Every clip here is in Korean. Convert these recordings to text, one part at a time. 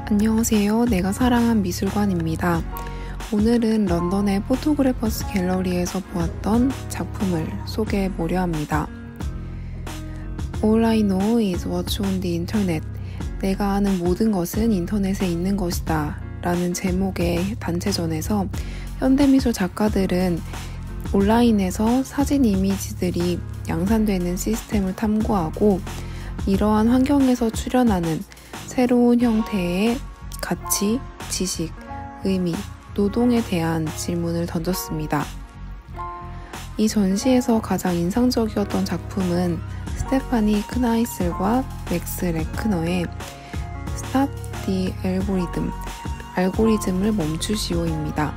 안녕하세요. 내가 사랑한 미술관입니다. 오늘은 런던의 포토그래퍼스 갤러리에서 보았던 작품을 소개해 보려 합니다. All I know is what's on the internet. 내가 아는 모든 것은 인터넷에 있는 것이다 라는 제목의 단체전에서 현대미술 작가들은 온라인에서 사진 이미지들이 양산되는 시스템을 탐구하고 이러한 환경에서 출현하는 새로운 형태의 가치, 지식, 의미, 노동에 대한 질문을 던졌습니다. 이 전시에서 가장 인상적이었던 작품은 스테파니 크나이슬과 맥스 레크너의 Stop the Algorithm, 알고리즘을 멈추시오입니다.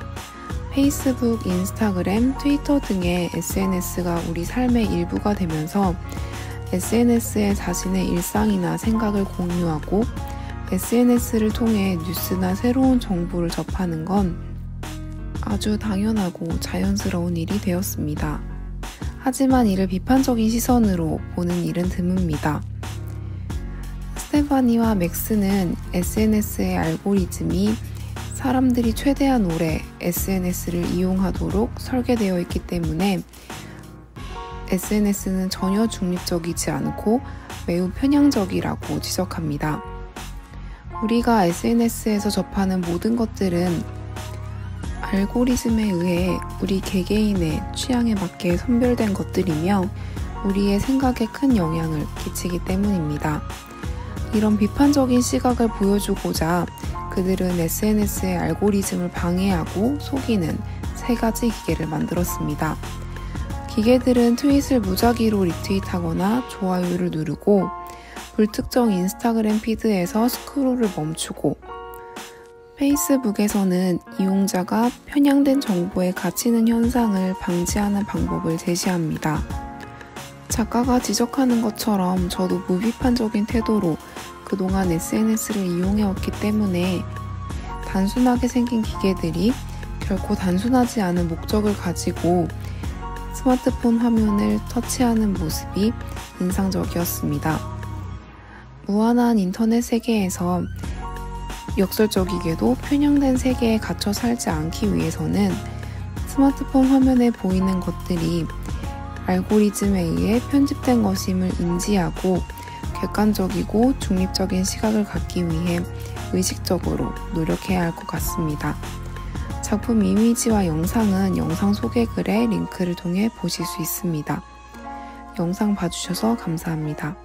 페이스북, 인스타그램, 트위터 등의 SNS가 우리 삶의 일부가 되면서 SNS에 자신의 일상이나 생각을 공유하고 SNS를 통해 뉴스나 새로운 정보를 접하는 건 아주 당연하고 자연스러운 일이 되었습니다. 하지만 이를 비판적인 시선으로 보는 일은 드뭅니다. 스테파니와 맥스는 SNS의 알고리즘이 사람들이 최대한 오래 SNS를 이용하도록 설계되어 있기 때문에 SNS는 전혀 중립적이지 않고 매우 편향적이라고 지적합니다. 우리가 SNS에서 접하는 모든 것들은 알고리즘에 의해 우리 개개인의 취향에 맞게 선별된 것들이며 우리의 생각에 큰 영향을 끼치기 때문입니다. 이런 비판적인 시각을 보여주고자 그들은 SNS의 알고리즘을 방해하고 속이는 세 가지 기계를 만들었습니다. 기계들은 트윗을 무작위로 리트윗하거나 좋아요를 누르고 불특정 인스타그램 피드에서 스크롤을 멈추고 페이스북에서는 이용자가 편향된 정보에 갇히는 현상을 방지하는 방법을 제시합니다. 작가가 지적하는 것처럼 저도 무비판적인 태도로 그동안 SNS를 이용해왔기 때문에 단순하게 생긴 기계들이 결코 단순하지 않은 목적을 가지고 스마트폰 화면을 터치하는 모습이 인상적이었습니다. 무한한 인터넷 세계에서 역설적이게도 편향된 세계에 갇혀 살지 않기 위해서는 스마트폰 화면에 보이는 것들이 알고리즘에 의해 편집된 것임을 인지하고 객관적이고 중립적인 시각을 갖기 위해 의식적으로 노력해야 할 것 같습니다. 작품 이미지와 영상은 영상 소개글에 링크를 통해 보실 수 있습니다. 영상 봐주셔서 감사합니다.